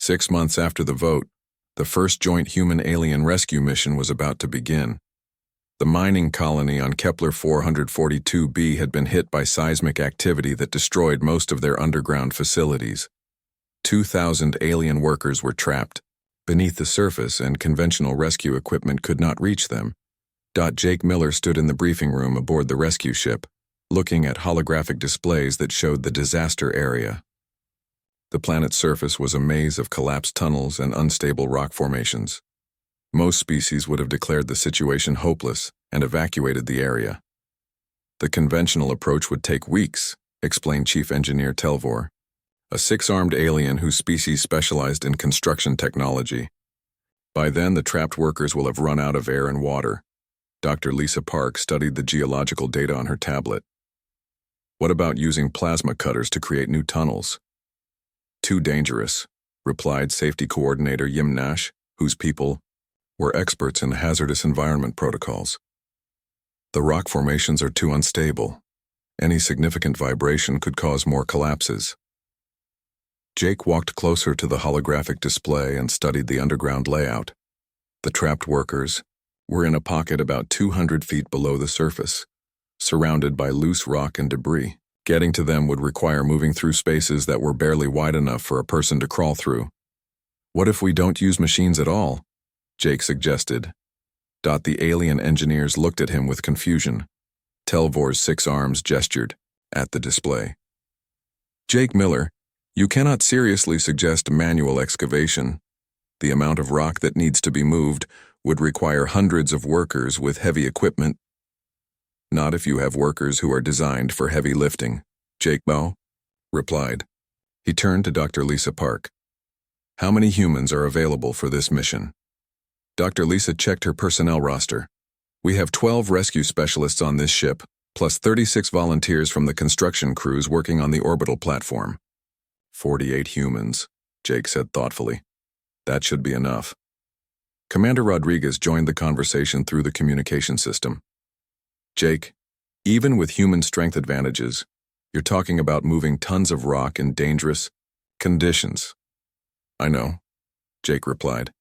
6 months after the vote, the first joint human-alien rescue mission was about to begin. The mining colony on Kepler 442b had been hit by seismic activity that destroyed most of their underground facilities. 2,000 alien workers were trapped beneath the surface, and conventional rescue equipment could not reach them. Jake Miller stood in the briefing room aboard the rescue ship, looking at holographic displays that showed the disaster area. The planet's surface was a maze of collapsed tunnels and unstable rock formations. Most species would have declared the situation hopeless and evacuated the area. The conventional approach would take weeks, explained Chief Engineer Telvor, a 6-armed alien whose species specialized in construction technology. By then, the trapped workers will have run out of air and water. Dr. Lisa Park studied the geological data on her tablet. What about using plasma cutters to create new tunnels? Too dangerous, replied Safety Coordinator Yim Nash, whose people were experts in hazardous environment protocols. The rock formations are too unstable. Any significant vibration could cause more collapses. Jake walked closer to the holographic display and studied the underground layout. The trapped workers were in a pocket about 200 feet below the surface, surrounded by loose rock and debris. Getting to them would require moving through spaces that were barely wide enough for a person to crawl through. What if we don't use machines at all? Jake suggested. The alien engineers looked at him with confusion. Telvor's 6 arms gestured at the display. Jake Miller, you cannot seriously suggest manual excavation. The amount of rock that needs to be moved would require hundreds of workers with heavy equipment. Not if you have workers who are designed for heavy lifting, Jake Mo replied. He turned to Dr. Lisa Park. How many humans are available for this mission? Dr. Lisa checked her personnel roster. We have 12 rescue specialists on this ship, plus 36 volunteers from the construction crews working on the orbital platform. 48 humans, Jake said thoughtfully. That should be enough. Commander Rodriguez joined the conversation through the communication system. Jake, even with human strength advantages, you're talking about moving tons of rock in dangerous conditions. I know, Jake replied.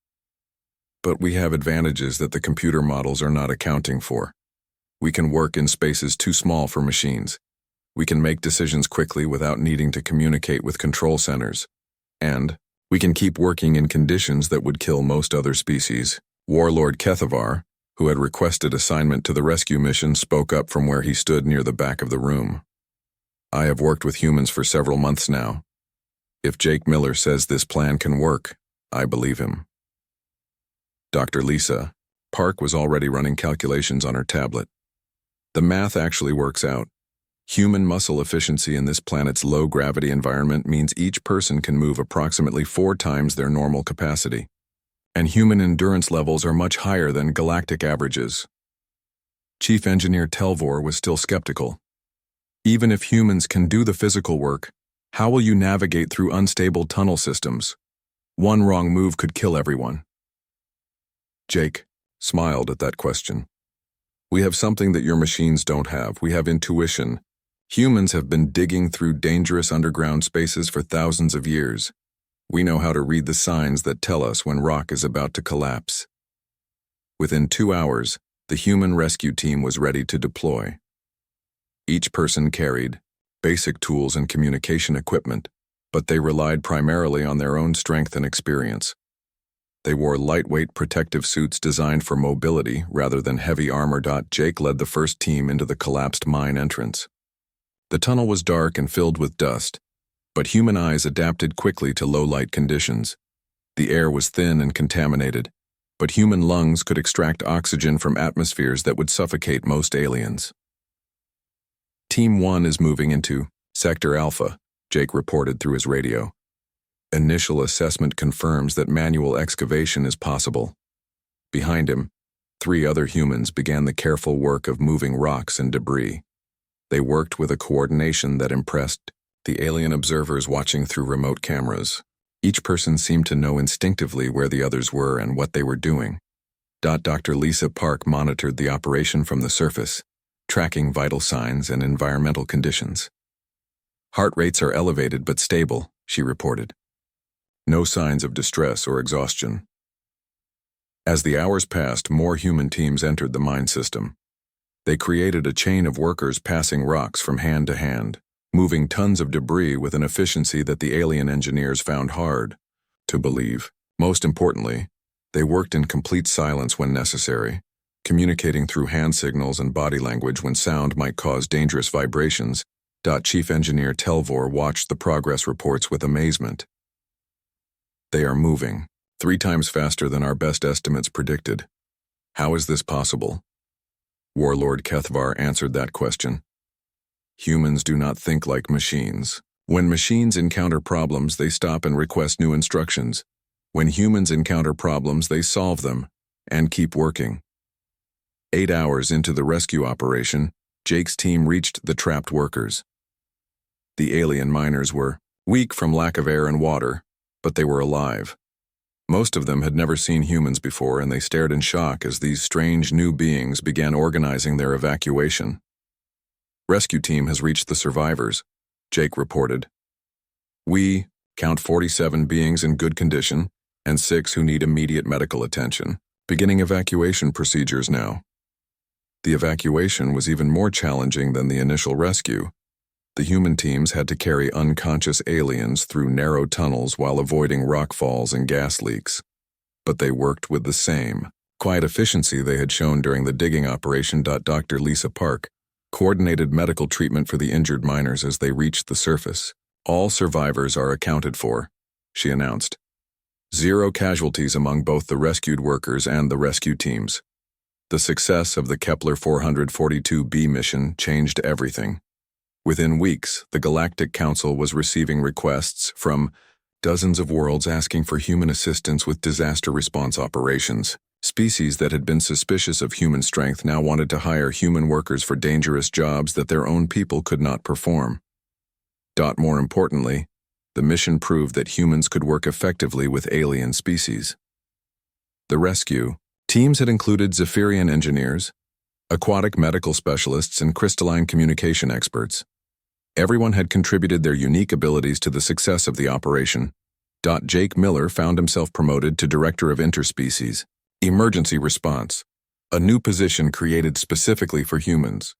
But we have advantages that the computer models are not accounting for. We can work in spaces too small for machines. We can make decisions quickly without needing to communicate with control centers. And we can keep working in conditions that would kill most other species. Warlord Kethavar, who had requested assignment to the rescue mission, spoke up from where he stood near the back of the room. I have worked with humans for several months now. If Jake Miller says this plan can work, I believe him. Dr. Lisa Park was already running calculations on her tablet. The math actually works out. Human muscle efficiency in this planet's low-gravity environment means each person can move approximately 4 times their normal capacity. And human endurance levels are much higher than galactic averages. Chief Engineer Telvor was still skeptical. Even if humans can do the physical work, how will you navigate through unstable tunnel systems? One wrong move could kill everyone. Jake smiled at that question. We have something that your machines don't have. We have intuition. Humans have been digging through dangerous underground spaces for thousands of years. We know how to read the signs that tell us when rock is about to collapse. Within 2 hours, the human rescue team was ready to deploy. Each person carried basic tools and communication equipment, but they relied primarily on their own strength and experience. They wore lightweight protective suits designed for mobility rather than heavy armor. Jake led the first team into the collapsed mine entrance. The tunnel was dark and filled with dust, but human eyes adapted quickly to low-light conditions. The air was thin and contaminated, but human lungs could extract oxygen from atmospheres that would suffocate most aliens. Team 1 is moving into Sector Alpha, Jake reported through his radio. Initial assessment confirms that manual excavation is possible. Behind him, 3 other humans began the careful work of moving rocks and debris. They worked with a coordination that impressed the alien observers watching through remote cameras. Each person seemed to know instinctively where the others were and what they were doing. Dr. Lisa Park monitored the operation from the surface, tracking vital signs and environmental conditions. Heart rates are elevated but stable, she reported. No signs of distress or exhaustion. As the hours passed, more human teams entered the mine system. They created a chain of workers passing rocks from hand to hand, moving tons of debris with an efficiency that the alien engineers found hard to believe. Most importantly, they worked in complete silence when necessary, communicating through hand signals and body language when sound might cause dangerous vibrations. Chief Engineer Telvor watched the progress reports with amazement. They are moving 3 times faster than our best estimates predicted. How is this possible? Warlord Kethvar answered that question. Humans do not think like machines. When machines encounter problems, they stop and request new instructions. When humans encounter problems, they solve them and keep working. 8 hours into the rescue operation, Jake's team reached the trapped workers. The alien miners were weak from lack of air and water, but they were alive. Most of them had never seen humans before, and they stared in shock as these strange new beings began organizing their evacuation. Rescue team has reached the survivors, Jake reported. We count 47 beings in good condition and 6 who need immediate medical attention. Beginning evacuation procedures now. The evacuation was even more challenging than the initial rescue. The human teams had to carry unconscious aliens through narrow tunnels while avoiding rock falls and gas leaks. But they worked with the same quiet efficiency they had shown during the digging operation. Dr. Lisa Park coordinated medical treatment for the injured miners as they reached the surface. All survivors are accounted for, she announced. 0 casualties among both the rescued workers and the rescue teams. The success of the Kepler 442b mission changed everything. Within weeks, the Galactic Council was receiving requests from dozens of worlds asking for human assistance with disaster response operations. Species that had been suspicious of human strength now wanted to hire human workers for dangerous jobs that their own people could not perform. More importantly, the mission proved that humans could work effectively with alien species. The rescue teams had included Zephyrian engineers, aquatic medical specialists, and crystalline communication experts. Everyone had contributed their unique abilities to the success of the operation. Jake Miller found himself promoted to Director of Interspecies Emergency Response, a new position created specifically for humans.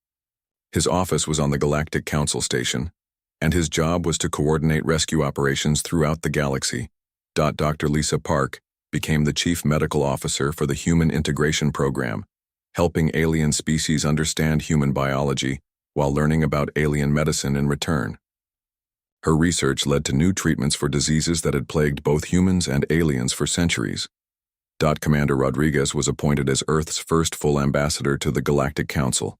His office was on the Galactic Council station, and his job was to coordinate rescue operations throughout the galaxy. Dr. Lisa Park became the Chief Medical Officer for the Human Integration Program, helping alien species understand human biology while learning about alien medicine in return. Her research led to new treatments for diseases that had plagued both humans and aliens for centuries. Commander Rodriguez was appointed as Earth's first full ambassador to the Galactic Council.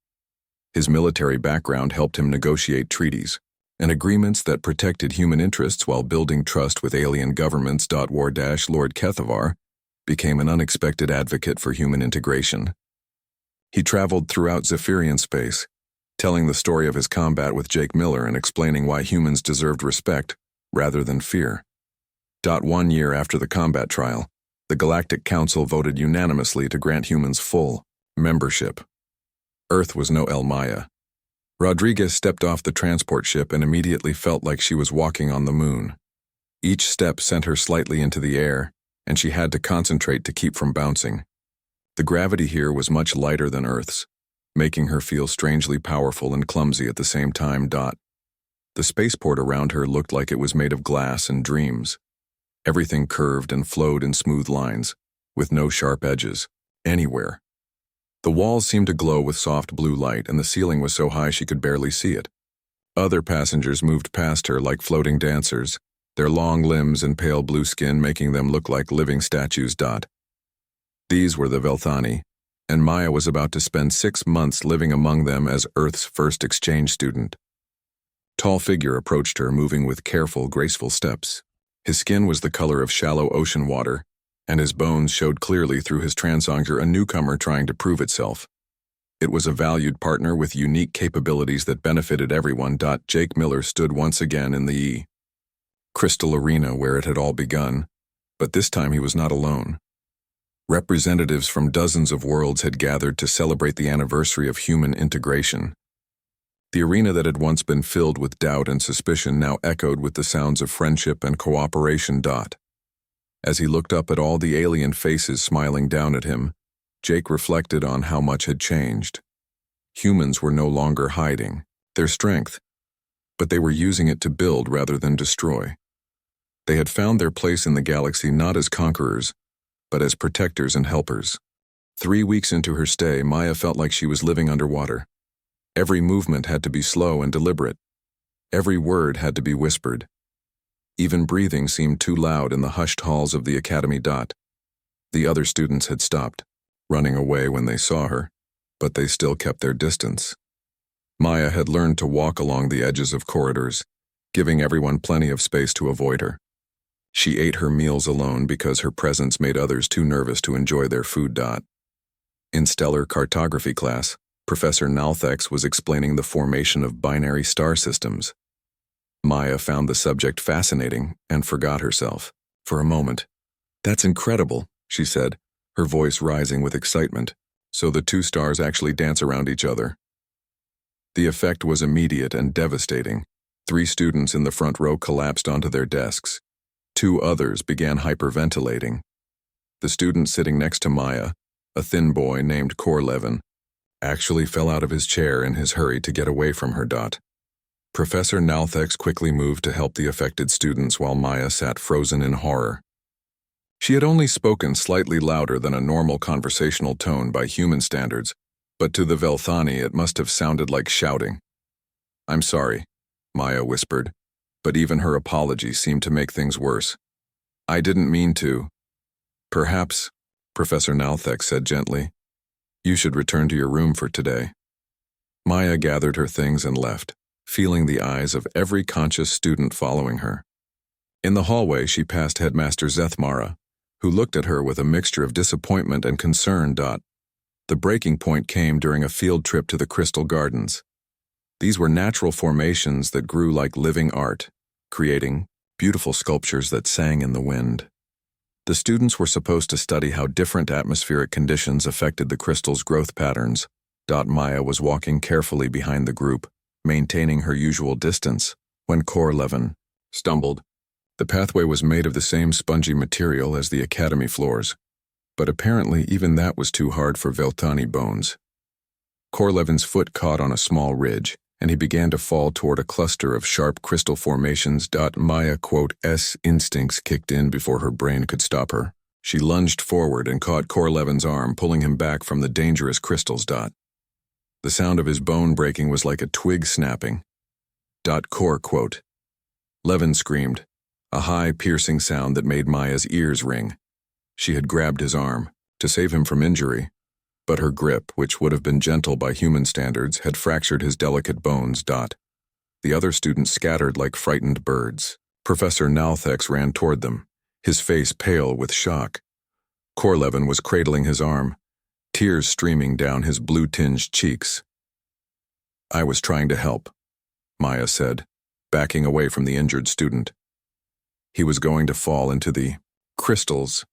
His military background helped him negotiate treaties and agreements that protected human interests while building trust with alien governments. Lord Kethavar became an unexpected advocate for human integration. He traveled throughout Zephyrian space, telling the story of his combat with Jake Miller and explaining why humans deserved respect rather than fear. 1 year after the combat trial, the Galactic Council voted unanimously to grant humans full membership. Earth was no El Maya. Rodriguez stepped off the transport ship and immediately felt like she was walking on the moon. Each step sent her slightly into the air, and she had to concentrate to keep from bouncing. The gravity here was much lighter than Earth's, making her feel strangely powerful and clumsy at the same time. The spaceport around her looked like it was made of glass and dreams. Everything curved and flowed in smooth lines, with no sharp edges, anywhere. The walls seemed to glow with soft blue light, and the ceiling was so high she could barely see it. Other passengers moved past her like floating dancers, their long limbs and pale blue skin making them look like living statues. These were the Velthani, and Maya was about to spend 6 months living among them as Earth's first exchange student. Tall figure approached her, moving with careful, graceful steps. His skin was the color of shallow ocean water, and his bones showed clearly through his transonger, a newcomer trying to prove itself. It was a valued partner with unique capabilities that benefited everyone. Jake Miller stood once again in the crystal arena where it had all begun, but this time he was not alone. Representatives from dozens of worlds had gathered to celebrate the anniversary of human integration. The arena that had once been filled with doubt and suspicion now echoed with the sounds of friendship and cooperation. As he looked up at all the alien faces smiling down at him, Jake reflected on how much had changed. Humans were no longer hiding their strength, but they were using it to build rather than destroy. They had found their place in the galaxy not as conquerors, but as protectors and helpers. 3 weeks into her stay, Maya felt like she was living underwater. Every movement had to be slow and deliberate. Every word had to be whispered. Even breathing seemed too loud in the hushed halls of the academy. The other students had stopped, running away when they saw her, but they still kept their distance. Maya had learned to walk along the edges of corridors, giving everyone plenty of space to avoid her. She ate her meals alone because her presence made others too nervous to enjoy their food. In stellar cartography class, Professor Nalthex was explaining the formation of binary star systems. Maya found the subject fascinating and forgot herself for a moment. "That's incredible," she said, her voice rising with excitement. "So the two stars actually dance around each other." The effect was immediate and devastating. 3 students in the front row collapsed onto their desks. 2 others began hyperventilating. The student sitting next to Maya, a thin boy named Korlevin, actually fell out of his chair in his hurry to get away from her. Professor Nalthex quickly moved to help the affected students while Maya sat frozen in horror. She had only spoken slightly louder than a normal conversational tone by human standards, but to the Velthani it must have sounded like shouting. "I'm sorry," Maya whispered, but even her apology seemed to make things worse. "I didn't mean to." "Perhaps," Professor Nalthex said gently, "you should return to your room for today." Maya gathered her things and left, feeling the eyes of every conscious student following her. In the hallway, she passed Headmaster Zethmara, who looked at her with a mixture of disappointment and concern. The breaking point came during a field trip to the Crystal Gardens. These were natural formations that grew like living art, creating beautiful sculptures that sang in the wind. The students were supposed to study how different atmospheric conditions affected the crystal's growth patterns. Maya was walking carefully behind the group, maintaining her usual distance, when Korlevin stumbled. The pathway was made of the same spongy material as the academy floors, but apparently even that was too hard for Veltani bones. Korlevin's foot caught on a small ridge, and he began to fall toward a cluster of sharp crystal formations. Maya, S instincts kicked in before her brain could stop her. She lunged forward and caught Korlevin's arm, pulling him back from the dangerous crystals. The sound of his bone breaking was like a twig snapping. Levin screamed, a high, piercing sound that made Maya's ears ring. She had grabbed his arm to save him from injury, but her grip, which would have been gentle by human standards, had fractured his delicate bones. The other students scattered like frightened birds. Professor Nalthex ran toward them, his face pale with shock. Korlevin was cradling his arm, tears streaming down his blue-tinged cheeks. "I was trying to help," Maya said, backing away from the injured student. "He was going to fall into the crystals."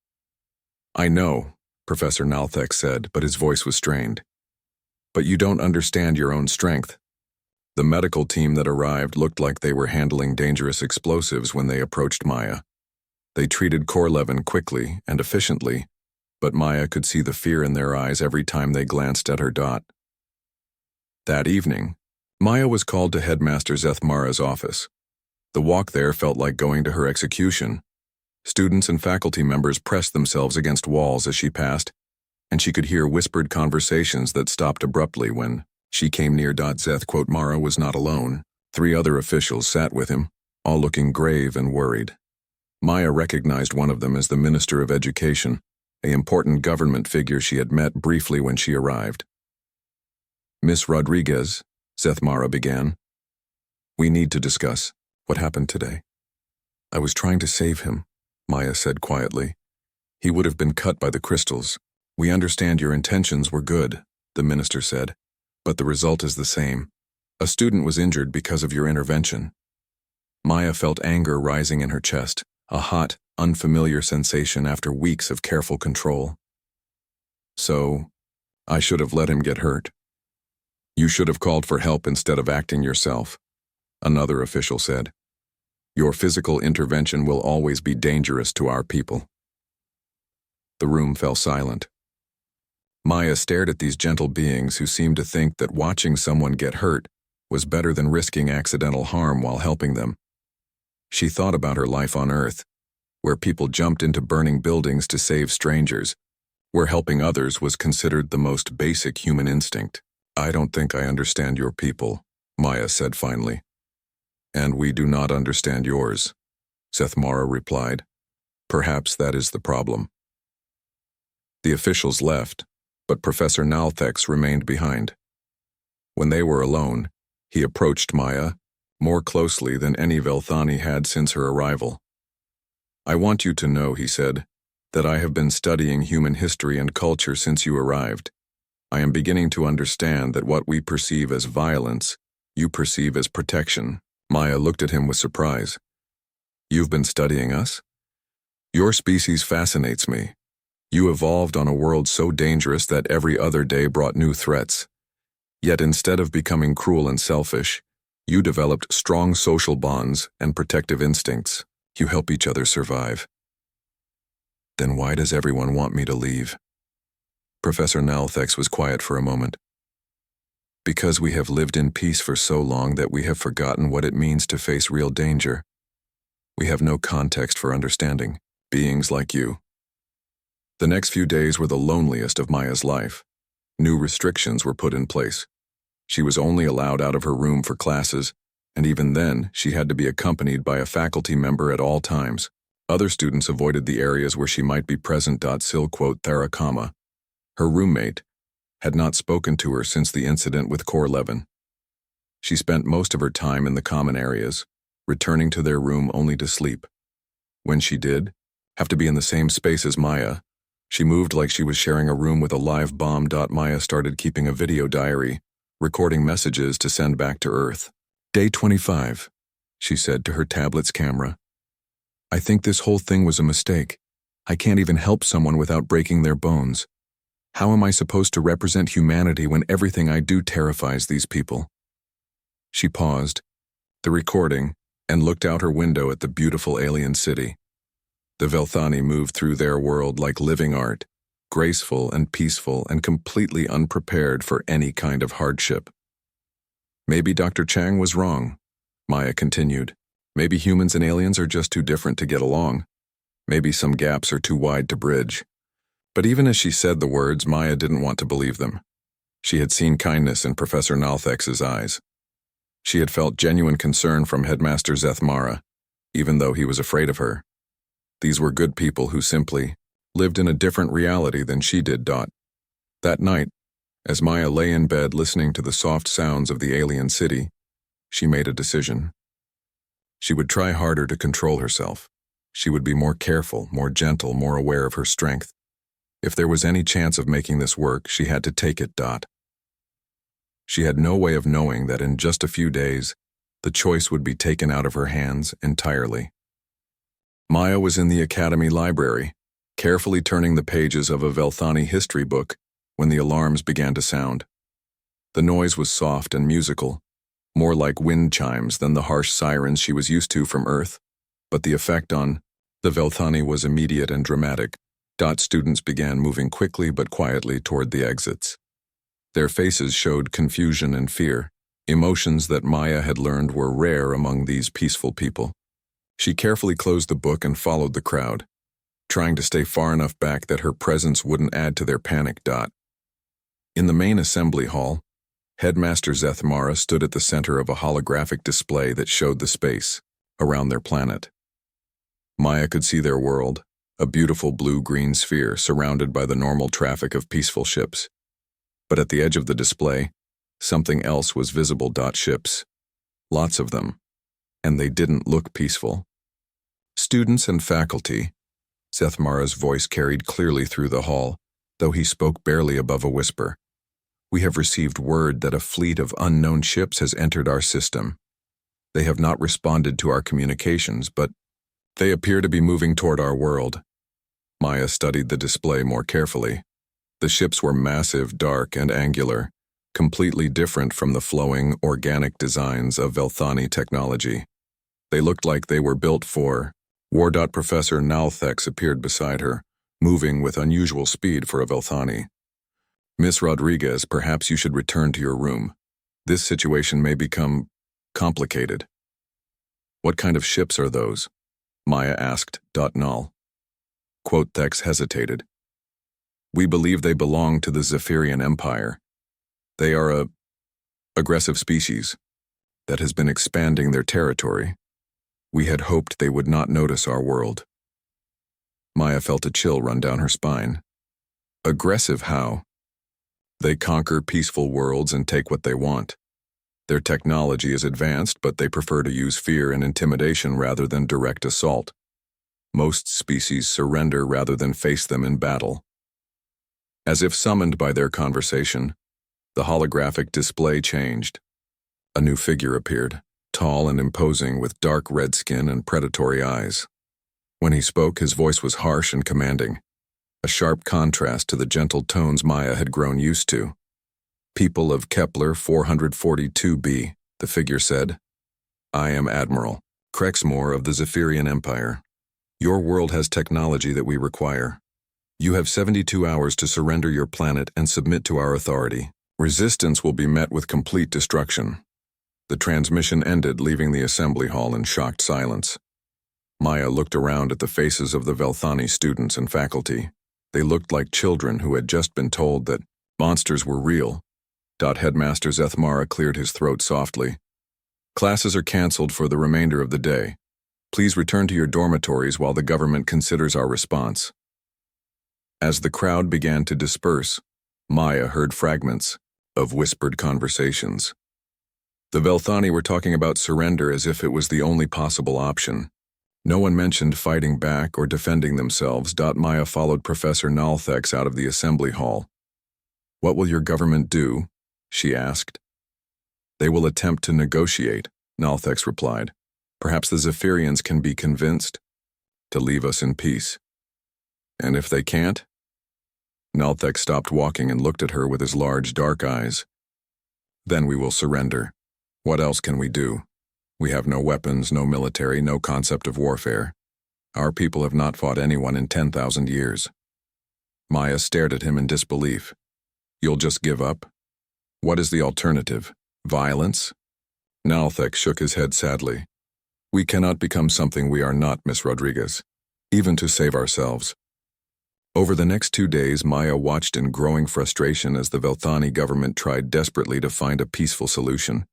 "I know," Professor Nalthex said, but his voice was strained. "But you don't understand your own strength." The medical team that arrived looked like they were handling dangerous explosives when they approached Maya. They treated Korlevin quickly and efficiently, but Maya could see the fear in their eyes every time they glanced at her. That evening, Maya was called to Headmaster Zethmara's office. The walk there felt like going to her execution. Students and faculty members pressed themselves against walls as she passed, and she could hear whispered conversations that stopped abruptly when she came near. Mara was not alone. 3 other officials sat with him, all looking grave and worried. Maya recognized one of them as the Minister of Education, an important government figure she had met briefly when she arrived. "Miss Rodriguez," Zethmara began, "we need to discuss what happened today." "I was trying to save him," Maya said quietly. "He would have been cut by the crystals." "We understand your intentions were good," the minister said, "but the result is the same. A student was injured because of your intervention." Maya felt anger rising in her chest, a hot, unfamiliar sensation after weeks of careful control. "So, I should have let him get hurt." "You should have called for help instead of acting yourself," another official said. "Your physical intervention will always be dangerous to our people." The room fell silent. Maya stared at these gentle beings who seemed to think that watching someone get hurt was better than risking accidental harm while helping them. She thought about her life on Earth, where people jumped into burning buildings to save strangers, where helping others was considered the most basic human instinct. "I don't think I understand your people," Maya said finally. "And we do not understand yours," Zethmara replied. "Perhaps that is the problem." The officials left, but Professor Nalthex remained behind. When they were alone, he approached Maya more closely than any Velthani had since her arrival. "I want you to know," he said, "that I have been studying human history and culture since you arrived. I am beginning to understand that what we perceive as violence, you perceive as protection." Maya looked at him with surprise. "You've been studying us? Your species fascinates me. You evolved on a world so dangerous that every other day brought new threats. Yet instead of becoming cruel and selfish, you developed strong social bonds and protective instincts. You help each other survive. Then why does everyone want me to leave?" Professor Nalthex was quiet for a moment. "Because we have lived in peace for so long that we have forgotten what it means to face real danger. We have no context for understanding beings like you." The next few days were the loneliest of Maya's life. New restrictions were put in place. She was only allowed out of her room for classes, and even then, she had to be accompanied by a faculty member at all times. Other students avoided the areas where she might be present. Tharakama, her roommate, had not spoken to her since the incident with Korlevin. She spent most of her time in the common areas, returning to their room only to sleep. When she did have to be in the same space as Maya, she moved like she was sharing a room with a live bomb. Maya started keeping a video diary, recording messages to send back to Earth. "Day 25, she said to her tablet's camera. "I think this whole thing was a mistake. I can't even help someone without breaking their bones. How am I supposed to represent humanity when everything I do terrifies these people?" She paused the recording and looked out her window at the beautiful alien city. The Velthani moved through their world like living art, graceful and peaceful and completely unprepared for any kind of hardship. "Maybe Dr. Chang was wrong," Maya continued. "Maybe humans and aliens are just too different to get along. Maybe some gaps are too wide to bridge." But even as she said the words, Maya didn't want to believe them. She had seen kindness in Professor Nalthex's eyes. She had felt genuine concern from Headmaster Zethmara, even though he was afraid of her. These were good people who simply lived in a different reality than she did. That night, as Maya lay in bed listening to the soft sounds of the alien city, she made a decision. She would try harder to control herself. She would be more careful, more gentle, more aware of her strength. If there was any chance of making this work, she had to take it. She had no way of knowing that in just a few days, the choice would be taken out of her hands entirely. Maya was in the Academy library, carefully turning the pages of a Velthani history book when the alarms began to sound. The noise was soft and musical, more like wind chimes than the harsh sirens she was used to from Earth, but the effect on the Velthani was immediate and dramatic. Students began moving quickly but quietly toward the exits. Their faces showed confusion and fear, emotions that Maya had learned were rare among these peaceful people. She carefully closed the book and followed the crowd, trying to stay far enough back that her presence wouldn't add to their panic. In the main assembly hall, Headmaster Zethmara stood at the center of a holographic display that showed the space around their planet. Maya could see their world, a beautiful blue-green sphere surrounded by the normal traffic of peaceful ships. But at the edge of the display, something else was visible. Ships. Lots of them. And they didn't look peaceful. "Students and faculty," Zethmara's voice carried clearly through the hall, though he spoke barely above a whisper. "We have received word that a fleet of unknown ships has entered our system. They have not responded to our communications, but they appear to be moving toward our world." Maya studied the display more carefully. The ships were massive, dark, and angular, completely different from the flowing, organic designs of Velthani technology. They looked like they were built for war. Professor Nalthex appeared beside her, moving with unusual speed for a Velthani. Miss Rodriguez, perhaps you should return to your room. This situation may become complicated. What kind of ships are those? Maya asked. Null. Quothex hesitated. We believe they belong to the Zephyrian Empire. They are a aggressive species that has been expanding their territory. We had hoped they would not notice our world. Maya felt a chill run down her spine. Aggressive how? They conquer peaceful worlds and take what they want. Their technology is advanced, but they prefer to use fear and intimidation rather than direct assault. Most species surrender rather than face them in battle. As if summoned by their conversation, the holographic display changed. A new figure appeared, tall and imposing with dark red skin and predatory eyes. When he spoke, his voice was harsh and commanding, a sharp contrast to the gentle tones Maya had grown used to. People of Kepler 442b, the figure said. I am Admiral Crexmore of the Zephyrian Empire. Your world has technology that we require. You have 72 hours to surrender your planet and submit to our authority. Resistance will be met with complete destruction. The transmission ended, leaving the assembly hall in shocked silence. Maya looked around at the faces of the Velthani students and faculty. They looked like children who had just been told that monsters were real. Headmaster Zethmara cleared his throat softly. Classes are canceled for the remainder of the day. Please return to your dormitories while the government considers our response. As the crowd began to disperse, Maya heard fragments of whispered conversations. The Velthani were talking about surrender as if it was the only possible option. No one mentioned fighting back or defending themselves. Maya followed Professor Nalthex out of the assembly hall. What will your government do? She asked. They will attempt to negotiate, Nalthex replied. Perhaps the Zephyrians can be convinced to leave us in peace. And if they can't? Nalthex stopped walking and looked at her with his large dark eyes. Then we will surrender. What else can we do? We have no weapons, no military, no concept of warfare. Our people have not fought anyone in 10,000 years. Maya stared at him in disbelief. You'll just give up? What is the alternative? Violence? Nalthex shook his head sadly. We cannot become something we are not, Miss Rodriguez, even to save ourselves. Over the next 2 days, Maya watched in growing frustration as the Velthani government tried desperately to find a peaceful solution.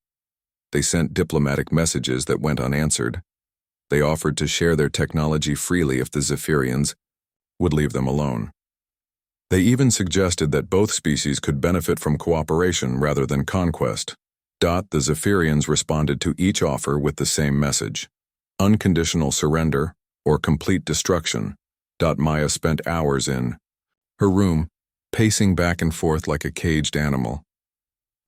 They sent diplomatic messages that went unanswered. They offered to share their technology freely if the Zephyrians would leave them alone. They even suggested that both species could benefit from cooperation rather than conquest. The Zephyrians responded to each offer with the same message: unconditional surrender or complete destruction. Maya spent hours in her room, pacing back and forth like a caged animal.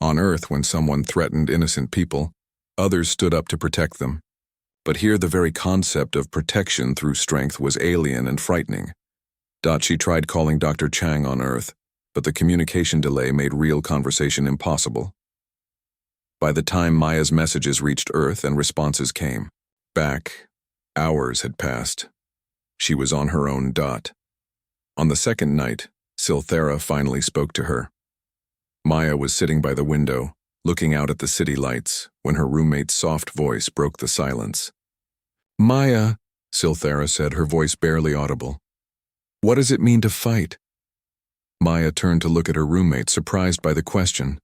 On Earth, when someone threatened innocent people, others stood up to protect them. But here the very concept of protection through strength was alien and frightening. She tried calling Dr. Chang on Earth, but the communication delay made real conversation impossible. By the time Maya's messages reached Earth and responses came back, hours had passed. She was on her own. On the second night, Silthera finally spoke to her. Maya was sitting by the window, looking out at the city lights, when her roommate's soft voice broke the silence. Maya, Silthera said, her voice barely audible. What does it mean to fight? Maya turned to look at her roommate, surprised by the question.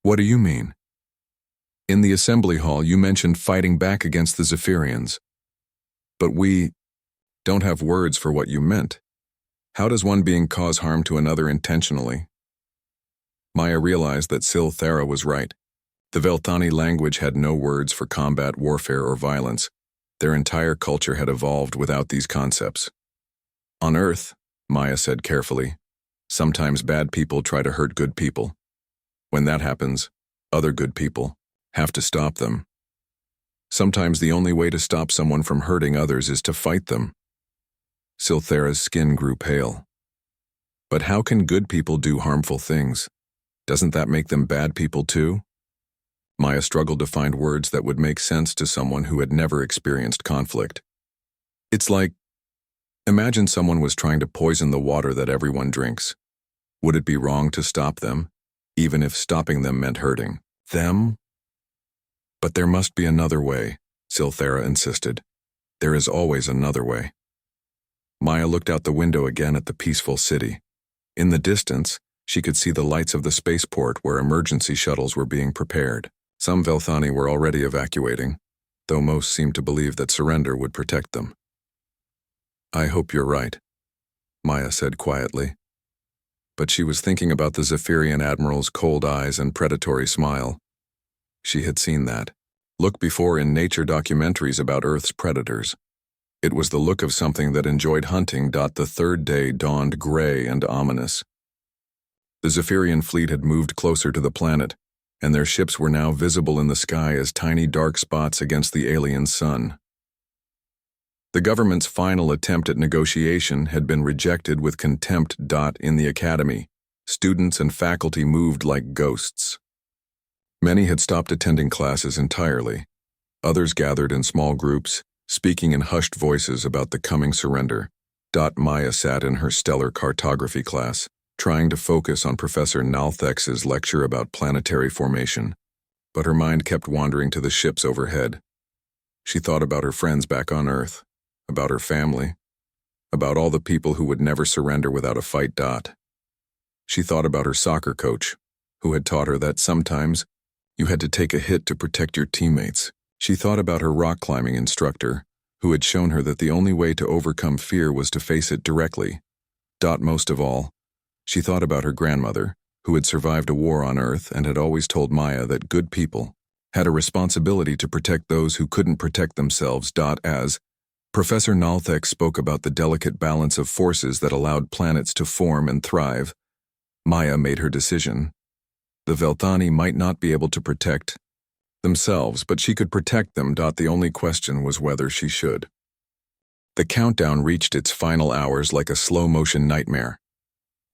What do you mean? In the assembly hall, you mentioned fighting back against the Zephyrians. But we don't have words for what you meant. How does one being cause harm to another intentionally? Maya realized that Silthera was right. The Velthani language had no words for combat, warfare, or violence. Their entire culture had evolved without these concepts. On Earth, Maya said carefully, sometimes bad people try to hurt good people. When that happens, other good people have to stop them. Sometimes the only way to stop someone from hurting others is to fight them. Silthera's skin grew pale. But how can good people do harmful things? Doesn't that make them bad people too? Maya struggled to find words that would make sense to someone who had never experienced conflict. It's like Imagine someone was trying to poison the water that everyone drinks. Would it be wrong to stop them, even if stopping them meant hurting them? But there must be another way, Silthera insisted. There is always another way. Maya looked out the window again at the peaceful city. In the distance, she could see the lights of the spaceport where emergency shuttles were being prepared. Some Velthani were already evacuating, though most seemed to believe that surrender would protect them. I hope you're right, Maya said quietly. But she was thinking about the Zephyrian admiral's cold eyes and predatory smile. She had seen that look before in nature documentaries about Earth's predators. It was the look of something that enjoyed hunting. The third day dawned gray and ominous. The Zephyrian fleet had moved closer to the planet, and their ships were now visible in the sky as tiny dark spots against the alien sun. The government's final attempt at negotiation had been rejected with contempt. In the academy, students and faculty moved like ghosts. Many had stopped attending classes entirely. Others gathered in small groups, speaking in hushed voices about the coming surrender. Maya sat in her stellar cartography class, trying to focus on Professor Nalthex's lecture about planetary formation, but her mind kept wandering to the ships overhead. She thought about her friends back on Earth, about her family, about all the people who would never surrender without a fight. She thought about her soccer coach, who had taught her that sometimes you had to take a hit to protect your teammates. She thought about her rock climbing instructor, who had shown her that the only way to overcome fear was to face it directly. Most of all, she thought about her grandmother, who had survived a war on Earth and had always told Maya that good people had a responsibility to protect those who couldn't protect themselves. As Professor Nalthex spoke about the delicate balance of forces that allowed planets to form and thrive, Maya made her decision. The Velthani might not be able to protect themselves, but she could protect them. The only question was whether she should. The countdown reached its final hours like a slow-motion nightmare.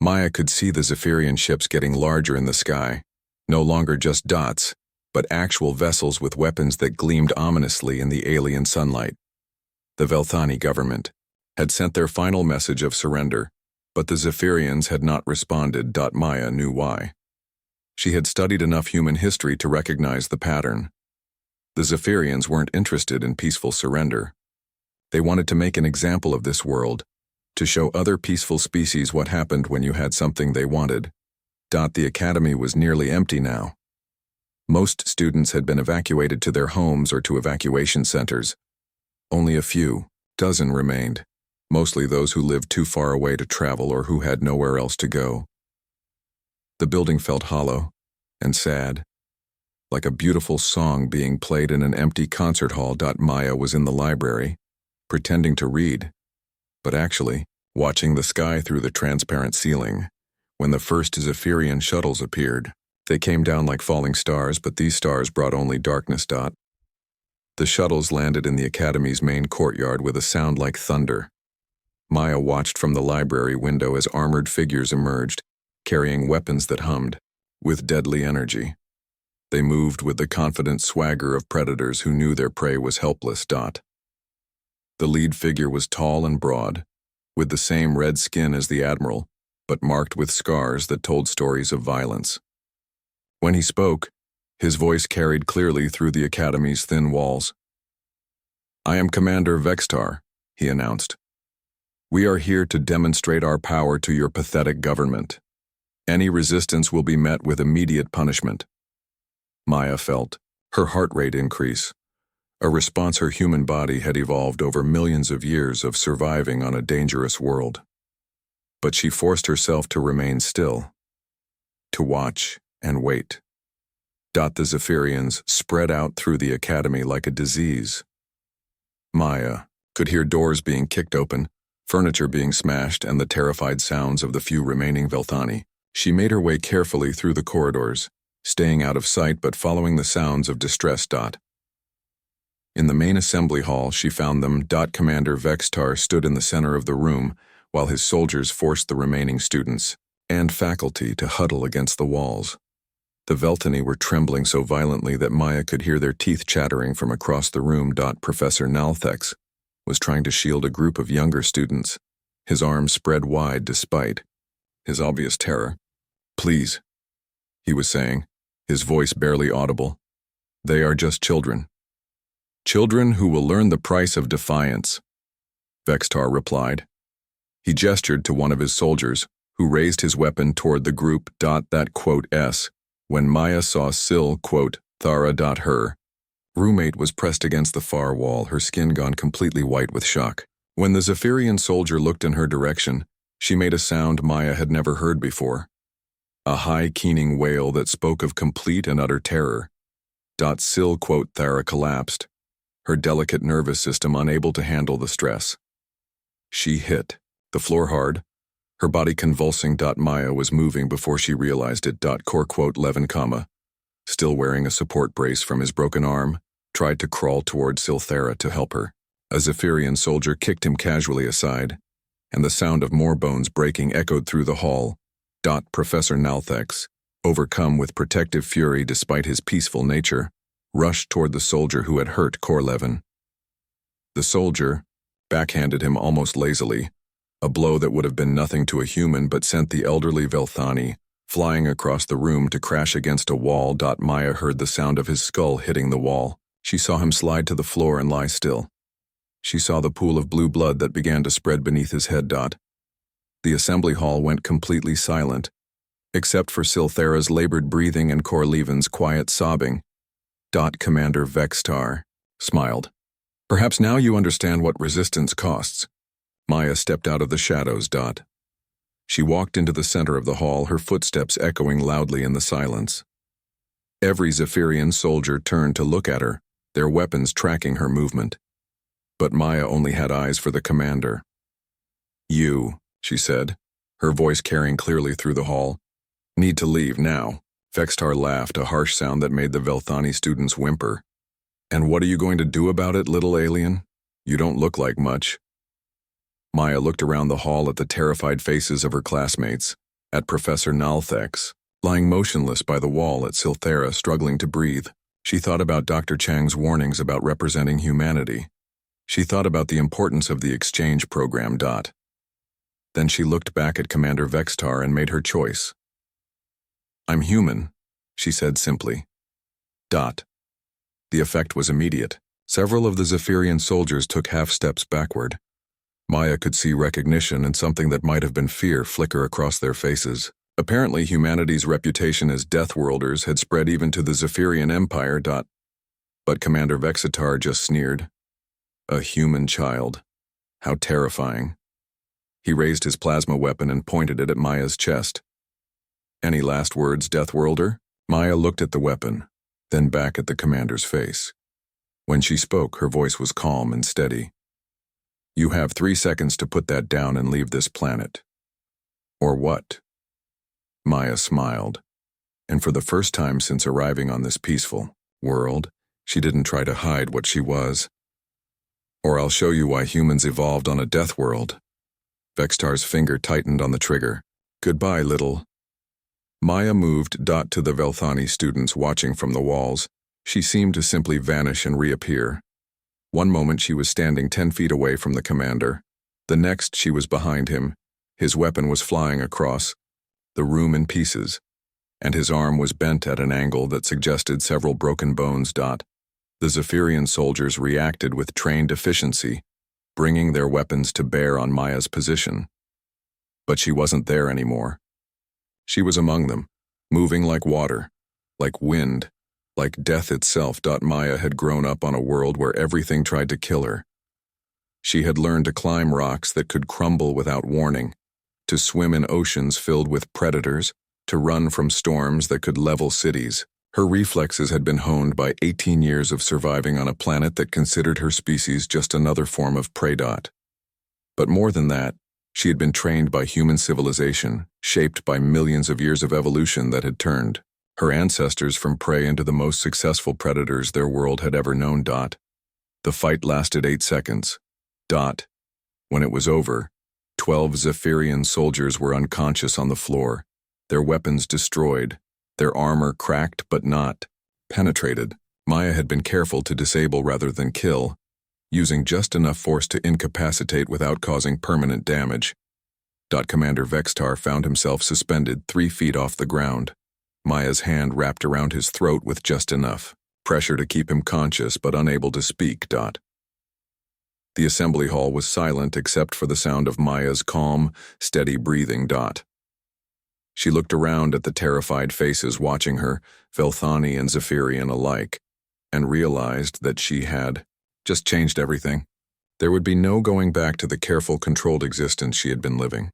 Maya could see the Zephyrian ships getting larger in the sky, no longer just dots, but actual vessels with weapons that gleamed ominously in the alien sunlight. The Velthani government had sent their final message of surrender, but the Zephyrians had not responded. Maya knew why. She had studied enough human history to recognize the pattern. The Zephyrians weren't interested in peaceful surrender. They wanted to make an example of this world, to show other peaceful species what happened when you had something they wanted. The academy was nearly empty now. Most students had been evacuated to their homes or to evacuation centers. Only a few dozen remained, mostly those who lived too far away to travel or who had nowhere else to go. The building felt hollow and sad, like a beautiful song being played in an empty concert hall. Maya was in the library, pretending to read, but actually watching the sky through the transparent ceiling. When the first Zephyrian shuttles appeared, they came down like falling stars, but these stars brought only darkness. The shuttles landed in the academy's main courtyard with a sound like thunder. Maya watched from the library window as armored figures emerged, carrying weapons that hummed with deadly energy. They moved with the confident swagger of predators who knew their prey was helpless. The lead figure was tall and broad, with the same red skin as the admiral, but marked with scars that told stories of violence. When he spoke, his voice carried clearly through the academy's thin walls. "I am Commander Vextar," he announced. "We are here to demonstrate our power to your pathetic government. Any resistance will be met with immediate punishment." Maya felt her heart rate increase, a response her human body had evolved over millions of years of surviving on a dangerous world. But she forced herself to remain still, to watch and wait. The Zephyrians spread out through the academy like a disease. Maya could hear doors being kicked open, furniture being smashed, and the terrified sounds of the few remaining Velthani. She made her way carefully through the corridors, staying out of sight but following the sounds of distress. In the main assembly hall, she found them. Commander Vextar stood in the center of the room while his soldiers forced the remaining students and faculty to huddle against the walls. The Velthani were trembling so violently that Maya could hear their teeth chattering from across the room. Professor Nalthex, was trying to shield a group of younger students, his arms spread wide despite his obvious terror. "Please," he was saying, his voice barely audible. "They are just children. Children who will learn the price of defiance," Vextar replied. He gestured to one of his soldiers, who raised his weapon toward the group. That quote S. When Maya saw Sil quote Thara. Her roommate was pressed against the far wall, her skin gone completely white with shock. When the Zephyrian soldier looked in her direction, she made a sound Maya had never heard before. A high keening wail that spoke of complete and utter terror. Sil quote Thara collapsed, her delicate nervous system unable to handle the stress. She hit the floor hard, her body convulsing. Maya was moving before she realized it. Core quote Levin, still wearing a support brace from his broken arm, tried to crawl toward Silthera to help her. A Zephyrian soldier kicked him casually aside, and the sound of more bones breaking echoed through the hall. Professor Nalthex, overcome with protective fury despite his peaceful nature, rushed toward the soldier who had hurt Korlevin. The soldier backhanded him almost lazily, a blow that would have been nothing to a human but sent the elderly Velthani flying across the room to crash against a wall. Maya heard the sound of his skull hitting the wall. She saw him slide to the floor and lie still. She saw the pool of blue blood that began to spread beneath his head. The assembly hall went completely silent, except for Silthera's labored breathing and Korlevin's quiet sobbing. Commander Vextar smiled. "Perhaps now you understand what resistance costs." Maya stepped out of the shadows. She walked into the center of the hall, her footsteps echoing loudly in the silence. Every Zephyrian soldier turned to look at her, their weapons tracking her movement. But Maya only had eyes for the commander. "You," she said, her voice carrying clearly through the hall, "need to leave now." Vextar laughed, a harsh sound that made the Velthani students whimper. "And what are you going to do about it, little alien? You don't look like much." Maya looked around the hall at the terrified faces of her classmates, at Professor Nalthex, lying motionless by the wall, at Silthera struggling to breathe. She thought about Dr. Chang's warnings about representing humanity. She thought about the importance of the exchange program. Then she looked back at Commander Vextar and made her choice. "I'm human," she said simply. The effect was immediate. Several of the Zephyrian soldiers took half steps backward. Maya could see recognition and something that might have been fear flicker across their faces. Apparently humanity's reputation as deathworlders had spread even to the Zephyrian Empire. But Commander Vexitar just sneered. A human child. How terrifying. He raised his plasma weapon and pointed it at Maya's chest. "Any last words, Deathworlder?" Maya looked at the weapon, then back at the commander's face. When she spoke, her voice was calm and steady. "You have 3 seconds to put that down and leave this planet." "Or what?" Maya smiled, and for the first time since arriving on this peaceful world, she didn't try to hide what she was. "Or I'll show you why humans evolved on a death world." Vextar's finger tightened on the trigger. "Goodbye, little." Maya moved to the Velthani students watching from the walls. She seemed to simply vanish and reappear. One moment she was standing 10 feet away from the commander. The next she was behind him. His weapon was flying across the room in pieces, and his arm was bent at an angle that suggested several broken bones. The Zephyrian soldiers reacted with trained efficiency, bringing their weapons to bear on Maya's position. But she wasn't there anymore. She was among them, moving like water, like wind, like death itself. Maya had grown up on a world where everything tried to kill her. She had learned to climb rocks that could crumble without warning, to swim in oceans filled with predators, to run from storms that could level cities. Her reflexes had been honed by 18 years of surviving on a planet that considered her species just another form of prey. But more than that, she had been trained by human civilization, shaped by millions of years of evolution that had turned her ancestors from prey into the most successful predators their world had ever known. The fight lasted 8 seconds. When it was over, 12 Zephyrian soldiers were unconscious on the floor, their weapons destroyed, their armor cracked but not penetrated. Maya had been careful to disable rather than kill, using just enough force to incapacitate without causing permanent damage. Commander Vextar found himself suspended 3 feet off the ground, Maya's hand wrapped around his throat with just enough pressure to keep him conscious but unable to speak. The assembly hall was silent except for the sound of Maya's calm, steady breathing. She looked around at the terrified faces watching her, Velthani and Zephyrian alike, and realized that she had just changed everything. There would be no going back to the careful, controlled existence she had been living.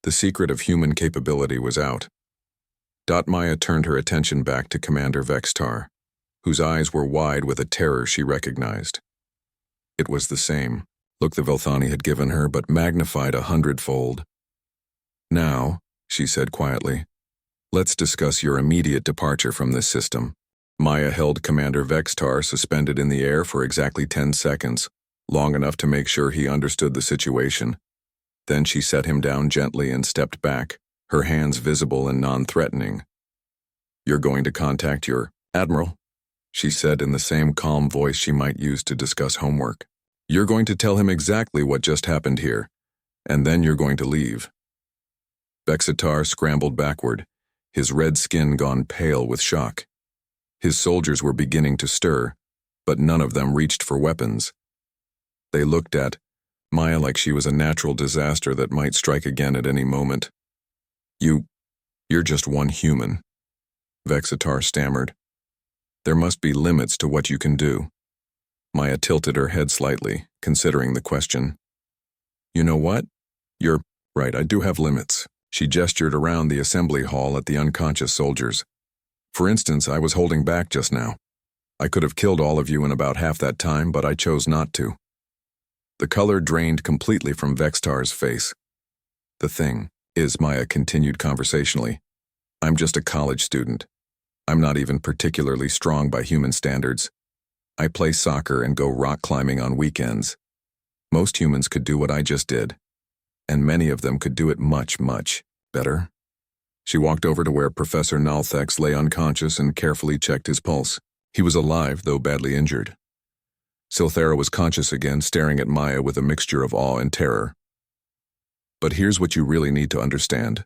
The secret of human capability was out. Maya turned her attention back to Commander Vextar, whose eyes were wide with a terror she recognized. It was the same look the Velthani had given her, but magnified 100-fold. "Now," she said quietly, "let's discuss your immediate departure from this system." Maya held Commander Vextar suspended in the air for exactly 10 seconds, long enough to make sure he understood the situation. Then she set him down gently and stepped back, her hands visible and non-threatening. "You're going to contact your admiral," she said in the same calm voice she might use to discuss homework. "You're going to tell him exactly what just happened here, and then you're going to leave." Vextar scrambled backward, his red skin gone pale with shock. His soldiers were beginning to stir, but none of them reached for weapons. They looked at Maya like she was a natural disaster that might strike again at any moment. You're just one human," Vextar stammered. "There must be limits to what you can do." Maya tilted her head slightly, considering the question. "You know what? You're right, I do have limits." She gestured around the assembly hall at the unconscious soldiers. "For instance, I was holding back just now. I could have killed all of you in about half that time, but I chose not to." The color drained completely from Vextar's face. "The thing is," Maya continued conversationally, "I'm just a college student. I'm not even particularly strong by human standards. I play soccer and go rock climbing on weekends. Most humans could do what I just did, and many of them could do it much, much better." She walked over to where Professor Nalthex lay unconscious and carefully checked his pulse. He was alive, though badly injured. Silthera was conscious again, staring at Maya with a mixture of awe and terror. "But here's what you really need to understand,"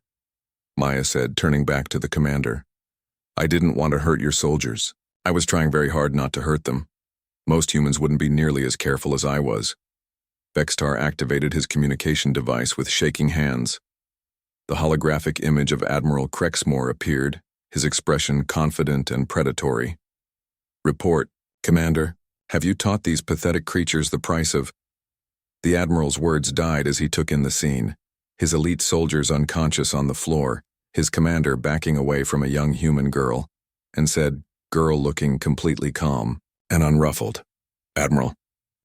Maya said, turning back to the commander. "I didn't want to hurt your soldiers. I was trying very hard not to hurt them. Most humans wouldn't be nearly as careful as I was." Vextar activated his communication device with shaking hands. The holographic image of Admiral Crexmore appeared, his expression confident and predatory. "Report, Commander. Have you taught these pathetic creatures the price of—" The Admiral's words died as he took in the scene, his elite soldiers unconscious on the floor, his commander backing away from a young human girl, and said, girl looking completely calm and unruffled, "Admiral,"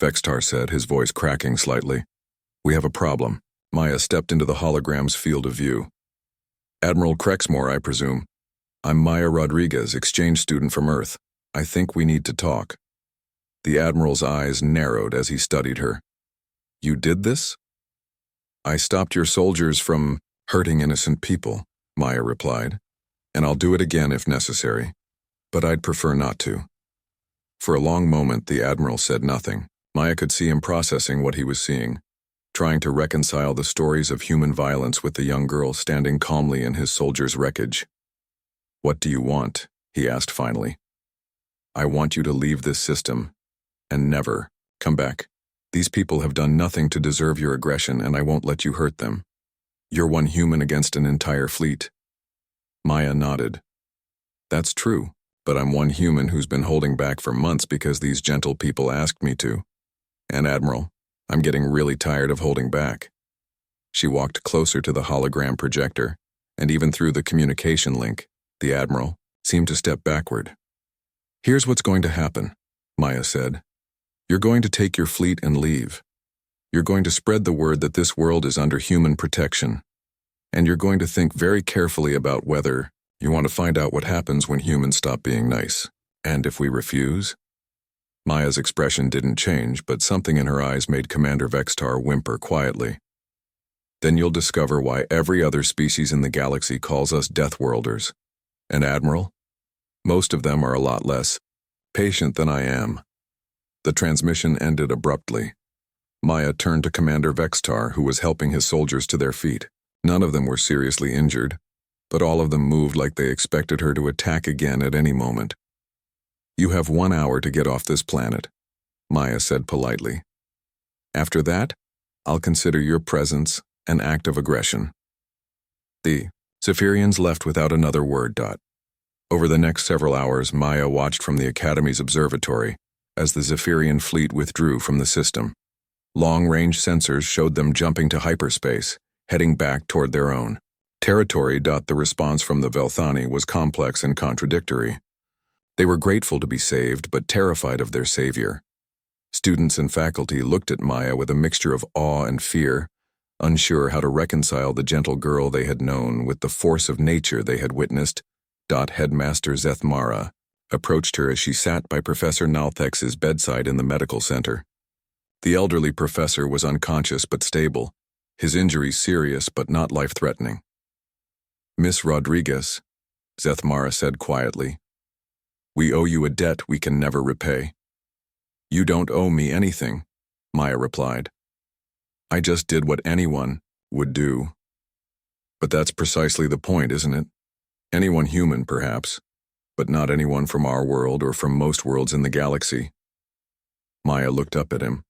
Vextar said, his voice cracking slightly. "We have a problem." Maya stepped into the hologram's field of view. "Admiral Crexmore, I presume. I'm Maya Rodriguez, exchange student from Earth. I think we need to talk." The Admiral's eyes narrowed as he studied her. "You did this?" "I stopped your soldiers from hurting innocent people," Maya replied, "and I'll do it again if necessary. But I'd prefer not to." For a long moment, the Admiral said nothing. Maya could see him processing what he was seeing, trying to reconcile the stories of human violence with the young girl standing calmly in his soldier's wreckage. "What do you want?" he asked finally. "I want you to leave this system and never come back. These people have done nothing to deserve your aggression, and I won't let you hurt them. You're one human against an entire fleet." Maya nodded. "That's true, but I'm one human who's been holding back for months because these gentle people asked me to. And Admiral, I'm getting really tired of holding back." She walked closer to the hologram projector, and even through the communication link, the Admiral seemed to step backward. "Here's what's going to happen," Maya said. "You're going to take your fleet and leave. You're going to spread the word that this world is under human protection. And you're going to think very carefully about whether you want to find out what happens when humans stop being nice. And if we refuse?" Maya's expression didn't change, but something in her eyes made Commander Vextar whimper quietly. "Then you'll discover why every other species in the galaxy calls us deathworlders. And Admiral, most of them are a lot less patient than I am. The transmission ended abruptly. Maya turned to Commander Vextar, who was helping his soldiers to their feet. None of them were seriously injured, but all of them moved like they expected her to attack again at any moment. "You have 1 hour to get off this planet," Maya said politely. "After that, I'll consider your presence an act of aggression." The Zephyrians left without another word. Over the next several hours, Maya watched from the Academy's observatory as the Zephyrian fleet withdrew from the system. Long-range sensors showed them jumping to hyperspace, heading back toward their own territory. The response from the Velthani was complex and contradictory. They were grateful to be saved, but terrified of their savior. Students and faculty looked at Maya with a mixture of awe and fear, unsure how to reconcile the gentle girl they had known with the force of nature they had witnessed. Headmaster Zethmara approached her as she sat by Professor Nalthex's bedside in the medical center. The elderly professor was unconscious but stable, his injuries serious but not life-threatening. "Miss Rodriguez," Zethmara said quietly, "we owe you a debt we can never repay." "You don't owe me anything," Maya replied. "I just did what anyone would do." "But that's precisely the point, isn't it? Anyone human, perhaps, but not anyone from our world or from most worlds in the galaxy." Maya looked up at him.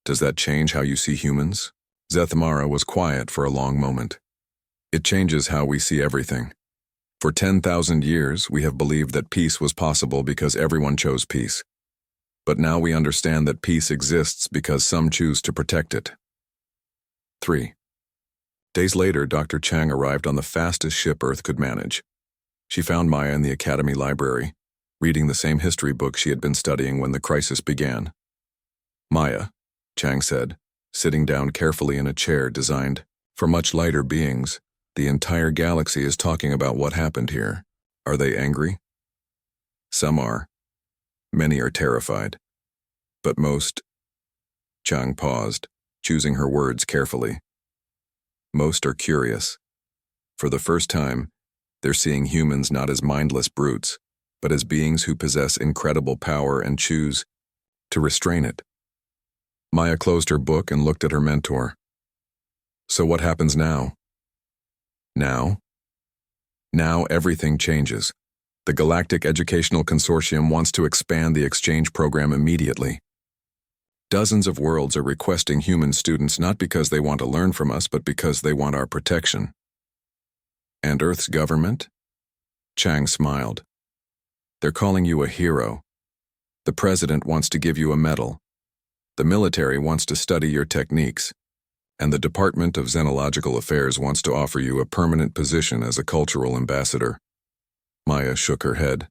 "Does that change how you see humans?" Zethmara was quiet for a long moment. "It changes how we see everything. For 10,000 years, we have believed that peace was possible because everyone chose peace. But now we understand that peace exists because some choose to protect it." 3 days later, Dr. Chang arrived on the fastest ship Earth could manage. She found Maya in the Academy library, reading the same history book she had been studying when the crisis began. "Maya," Chang said, sitting down carefully in a chair designed for much lighter beings, "the entire galaxy is talking about what happened here. Are they angry?" "Some are. Many are terrified. But most—" Chang paused, choosing her words carefully. "Most are curious. For the first time, they're seeing humans not as mindless brutes, but as beings who possess incredible power and choose to restrain it." Maya closed her book and looked at her mentor. "So what happens now?" "Now? Now everything changes. The Galactic Educational Consortium wants to expand the exchange program immediately. Dozens of worlds are requesting human students not because they want to learn from us, but because they want our protection." "And Earth's government?" Chang smiled. "They're calling you a hero. The president wants to give you a medal. The military wants to study your techniques. And the Department of Xenological Affairs wants to offer you a permanent position as a cultural ambassador." Maya shook her head.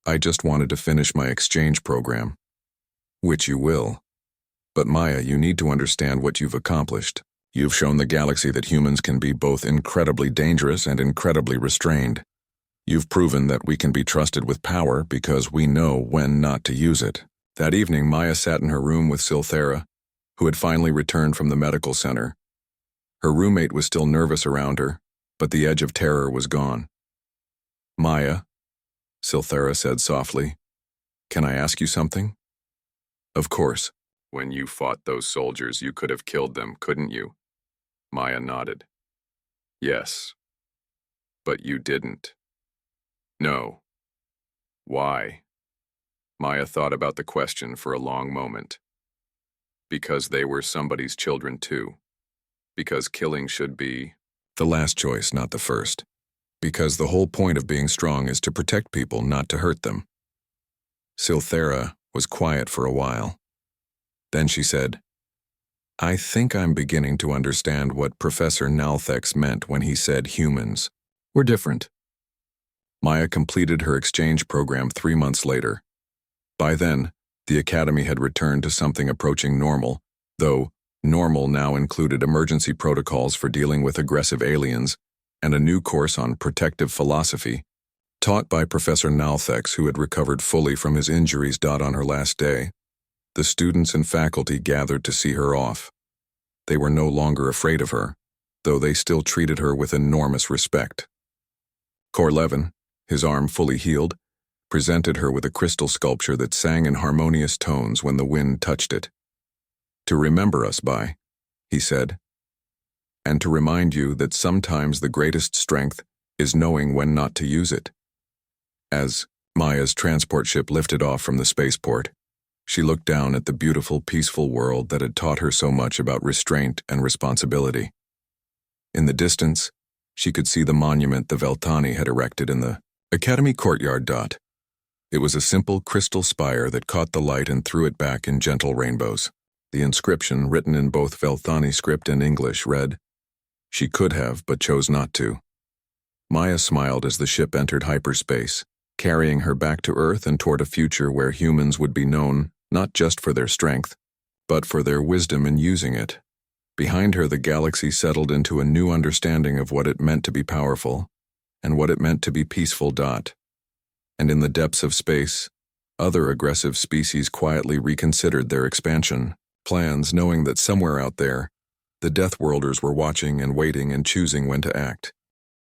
"I just wanted to finish my exchange program." "Which you will. But Maya, you need to understand what you've accomplished. You've shown the galaxy that humans can be both incredibly dangerous and incredibly restrained. You've proven that we can be trusted with power because we know when not to use it." That evening, Maya sat in her room with Silthera, who had finally returned from the medical center. Her roommate was still nervous around her, but the edge of terror was gone. "Maya," Silthera said softly, "can I ask you something?" "Of course." "When you fought those soldiers, you could have killed them, couldn't you?" Maya nodded. "Yes. But you didn't." "No. Why?" Maya thought about the question for a long moment. "Because they were somebody's children too. Because killing should be the last choice, not the first. Because the whole point of being strong is to protect people, not to hurt them." Silthera was quiet for a while. Then she said, "I think I'm beginning to understand what Professor Nalthex meant when he said humans were different." Maya completed her exchange program 3 months later. By then, the Academy had returned to something approaching normal, though normal now included emergency protocols for dealing with aggressive aliens and a new course on protective philosophy, taught by Professor Nalthex, who had recovered fully from his injuries. On her last day, the students and faculty gathered to see her off. They were no longer afraid of her, though they still treated her with enormous respect. Korlevin, his arm fully healed, presented her with a crystal sculpture that sang in harmonious tones when the wind touched it. "To remember us by," he said, "and to remind you that sometimes the greatest strength is knowing when not to use it." As Maya's transport ship lifted off from the spaceport, she looked down at the beautiful, peaceful world that had taught her so much about restraint and responsibility. In the distance, she could see the monument the Veltani had erected in the Academy courtyard. It was a simple crystal spire that caught the light and threw it back in gentle rainbows. The inscription, written in both Veltani script and English, read, "She could have, but chose not to." Maya smiled as the ship entered hyperspace, carrying her back to Earth and toward a future where humans would be known not just for their strength, but for their wisdom in using it. Behind her, the galaxy settled into a new understanding of what it meant to be powerful and what it meant to be peaceful. And in the depths of space, other aggressive species quietly reconsidered their expansion plans, knowing that somewhere out there, the Deathworlders were watching and waiting and choosing when to act.